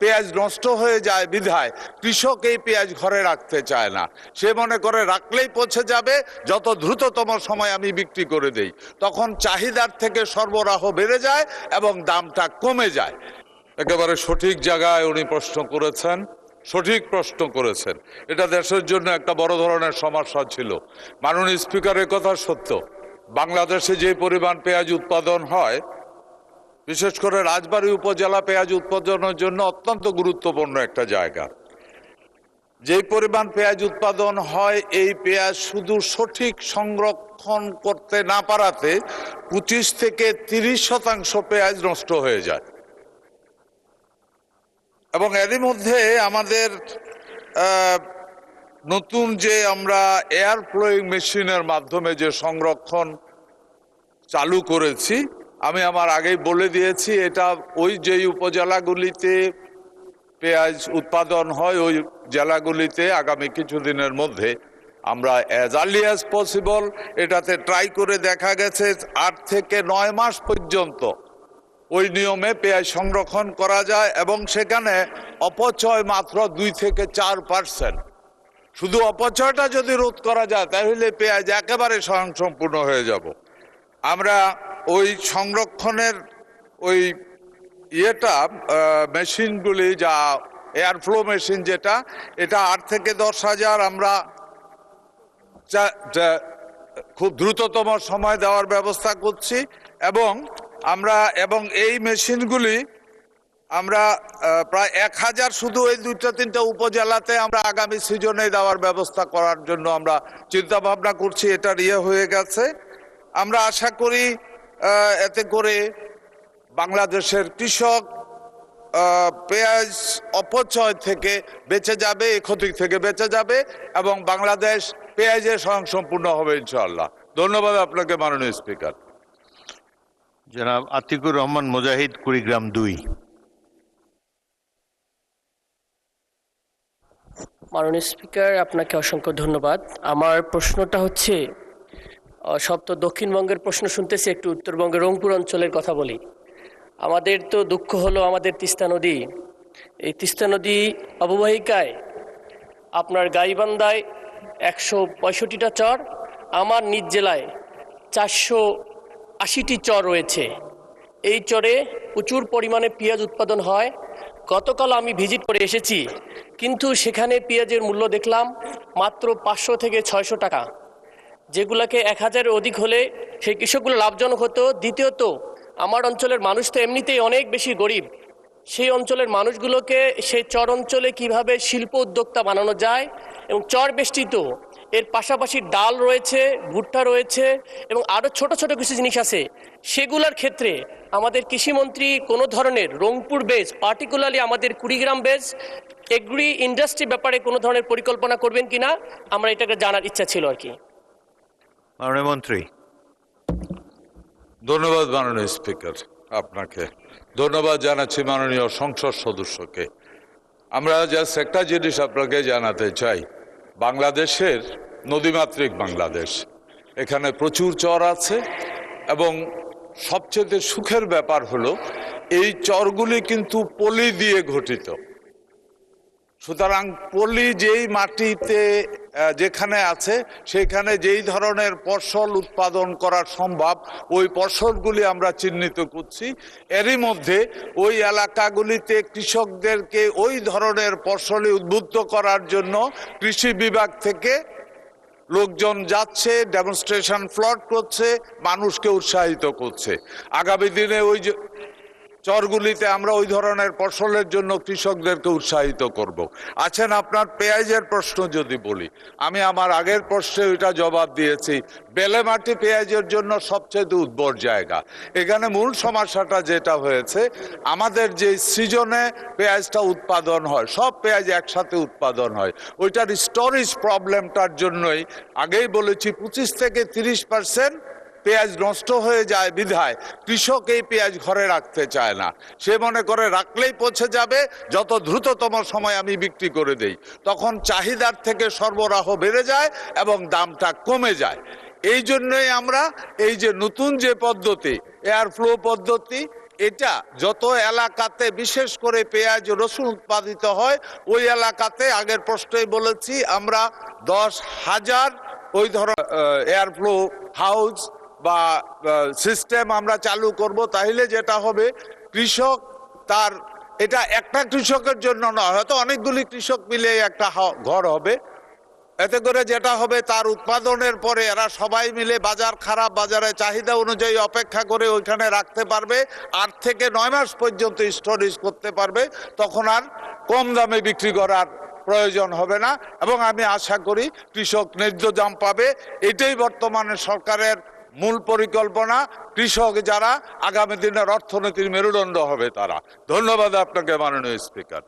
পেঁয়াজ নষ্ট হয়ে যায় বিধায় কৃষক এই পেঁয়াজ ঘরে রাখতে চায় না। সে মনে করে রাখলেই পচে যাবে, যত দ্রুততম সময় আমি বিক্রি করে দেই। তখন চাহিদার থেকে সরবরাহ বেড়ে যায় এবং দামটা কমে যায়। একেবারে সঠিক জায়গায় উনি প্রশ্ন করেছেন, সঠিক প্রশ্ন করেছেন। এটা দেশের জন্য একটা বড় ধরনের সমস্যা ছিল। মাননীয় স্পিকারের কথা সত্য, বাংলাদেশে যে পরিমাণ পেঁয়াজ উৎপাদন হয়, বিশেষ করে রাজবাড়ী উপজেলা পেঁয়াজ উৎপাদনের জন্য অত্যন্ত গুরুত্বপূর্ণ একটা জায়গা। যে পরিমাণ পেঁয়াজ উৎপাদন হয়, এই পেঁয়াজ শুধু সঠিক সংরক্ষণ করতে না পারাতে 25 থেকে 30% পেঁয়াজ নষ্ট হয়ে যায়। এবং এরই মধ্যে আমাদের নতুন যে আমরা এয়ার ফ্লোয়িং মেশিনের মাধ্যমে যে সংরক্ষণ চালু করেছি, আমি আমার আগেই বলে দিয়েছি, এটা ওই যেই উপজেলাগুলিতে পেঁয়াজ উৎপাদন হয় ওই জেলাগুলিতে আগামী কিছুদিনের মধ্যে আমরা অ্যাজ আর্লি অ্যাজ পসিবল এটাতে ট্রাই করে দেখা গেছে 8 থেকে 9 মাস পর্যন্ত ওই নিয়মে পেঁয়াজ সংরক্ষণ করা যায় এবং সেখানে অপচয় মাত্র 2 থেকে 4%। শুধু অপচয়টা যদি রোধ করা যায় তাহলে পেঁয়াজ একেবারে স্বয়ংসম্পূর্ণ হয়ে যাব। আমরা ওই সংরক্ষণের ওই মেশিনগুলি, যা এয়ার ফ্লো মেশিন যেটা, এটা 8 থেকে 10,000 আমরা খুব দ্রুততম সময় দেওয়ার ব্যবস্থা করছি। এবং এই মেশিনগুলি আমরা প্রায় 1,000 শুধু এই 2-3টা উপজেলাতে আমরা আগামী সিজনে দেওয়ার ব্যবস্থা করার জন্য আমরা চিন্তা ভাবনা করছি। এটা হয়ে গেছে। আমরা আশা করি এতে করে বাংলাদেশের কৃষক পেঁয়াজ অপচয় থেকে বেঁচে যাবে, এই ক্ষতি থেকে বেঁচে যাবে এবং বাংলাদেশ পেঁয়াজে স্বয়ংসম্পূর্ণ হবে ইনশাআল্লাহ। ধন্যবাদ আপনাকে মাননীয় স্পিকার। জনাব আতিকুর রহমান মুজাহিদ, কুড়িগ্রাম 2। মাননীয় স্পিকার, আপনাকে অসংখ্য ধন্যবাদ। আমার প্রশ্নটা হচ্ছে, সব তো দক্ষিণবঙ্গের প্রশ্ন শুনতেছি, একটু উত্তরবঙ্গের রংপুর অঞ্চলের কথা বলি। আমাদের তো দুঃখ হলো আমাদের তিস্তা নদী, এই তিস্তা নদী অববাহিকায় আপনার গাইবান্ধায় 165টা চর, আমার নিজ জেলায় 480টি চর রয়েছে। এই চরে প্রচুর পরিমাণে পেঁয়াজ উৎপাদন হয়। গতকাল আমি ভিজিট করে এসেছি, কিন্তু সেখানে পেঁয়াজের মূল্য দেখলাম মাত্র 500 থেকে 600 টাকা, যেগুলোকে 1000-এর অধিক হলে সেই কৃষকগুলো লাভজনক হতো। দ্বিতীয়ত, আমার অঞ্চলের মানুষ তো এমনিতেই অনেক বেশি গরিব, সেই অঞ্চলের মানুষগুলোকে সেই চর অঞ্চলে কীভাবে শিল্প উদ্যোক্তা বানানো যায় এবং চর বেষ্টিত, এর পাশাপাশি ডাল রয়েছে, ভুট্টা রয়েছে এবং আরও ছোট ছোট কিছু জিনিস আছে, সেগুলোর ক্ষেত্রে আমাদের কৃষিমন্ত্রী কোনো ধরনের রংপুর বেস, পার্টিকুলারলি আমাদের কুড়িগ্রাম বেস এগ্রি ইন্ডাস্ট্রি ব্যাপারে কোনো ধরনের পরিকল্পনা করবেন কিনা, আমরা এটাকে জানার ইচ্ছা ছিল আর কি। মাননীয় মন্ত্রী। ধন্যবাদ মাননীয় স্পিকার, আপনাকে ধন্যবাদ জানাচ্ছি মাননীয় সংসদ সদস্যকে। আমরা জাস্ট একটা জিনিস আপনাকে জানাতে চাই, বাংলাদেশের নদীমাতৃক বাংলাদেশ, এখানে প্রচুর চর আছে এবং সবচেয়ে সুখের ব্যাপার হলো এই চরগুলি কিন্তু পলি দিয়ে গঠিত। সুতরাং পলি যেই মাটিতে যেখানে আছে সেখানে যেই ধরনের ফসল উৎপাদন করা সম্ভব ওই ফসলগুলি আমরা চিহ্নিত করছি। এরই মধ্যে ওই এলাকাগুলিতে কৃষকদেরকে ওই ধরনের ফসলে উদ্বুদ্ধ করার জন্য কৃষি বিভাগ থেকে লোকজন যাচ্ছে, ডেমনস্ট্রেশন প্লট করছে, মানুষকে উৎসাহিত করছে। আগামী দিনে ওই চরগুলিতে আমরা ওই ধরনের ফসলের জন্য কৃষকদেরকে উৎসাহিত করব। আছেন আপনার পেঁয়াজের প্রশ্ন যদি বলি, আমি আমার আগের প্রশ্নে ওইটা জবাব দিয়েছি। বেলে মাটি পেঁয়াজের জন্য সবচেয়ে উর্বর জায়গা। এখানে মূল সমস্যাটা যেটা হয়েছে, আমাদের যে সিজনে পেঁয়াজটা উৎপাদন হয়, সব পেঁয়াজ একসাথে উৎপাদন হয়, ওইটার স্টোরেজ প্রবলেমটার জন্যই আগেই বলেছি 25 থেকে 30% পেঁয়াজ নষ্ট হয়ে যায় বিধায় কৃষক এই পেঁয়াজ ঘরে রাখতে চায় না। সে মনে করে রাখলেই পচে যাবে, যত দ্রুততম সময় আমি বিক্রি করে দেই। তখন চাহিদার থেকে সরবরাহ বেড়ে যায় এবং দামটা কমে যায়। এই জন্যই আমরা এই যে নতুন যে পদ্ধতি, এয়ার ফ্লো পদ্ধতি, এটা যত এলাকাতে বিশেষ করে পেঁয়াজ রসুন উৎপাদিত হয় ওই এলাকাতে আগের প্রশ্নেই বলেছি আমরা 10,000 ওই ধরনের এয়ারফ্লো হাউস বা সিস্টেম আমরা চালু করব। তাহলে যেটা হবে কৃষক তার এটা একটা কৃষকের জন্য নয়, হয়তো অনেকগুলি কৃষক মিলে একটা ঘর হবে। এতে করে যেটা হবে তার উৎপাদনের পরে এরা সবাই মিলে বাজার খারাপ বাজারে চাহিদা অনুযায়ী অপেক্ষা করে ওইখানে রাখতে পারবে, 8 থেকে 9 মাস পর্যন্ত স্টোরেজ করতে পারবে। তখন আর কম দামে বিক্রি করার প্রয়োজন হবে না এবং আমি আশা করি কৃষক ন্যায্য দাম পাবে। এটাই বর্তমানে সরকারের মূল পরিকল্পনা। কৃষক যারা আগামী দিনের অর্থনীতির মেরুদণ্ড হবে তারা। ধন্যবাদ আপনাকে মাননীয় স্পিকার।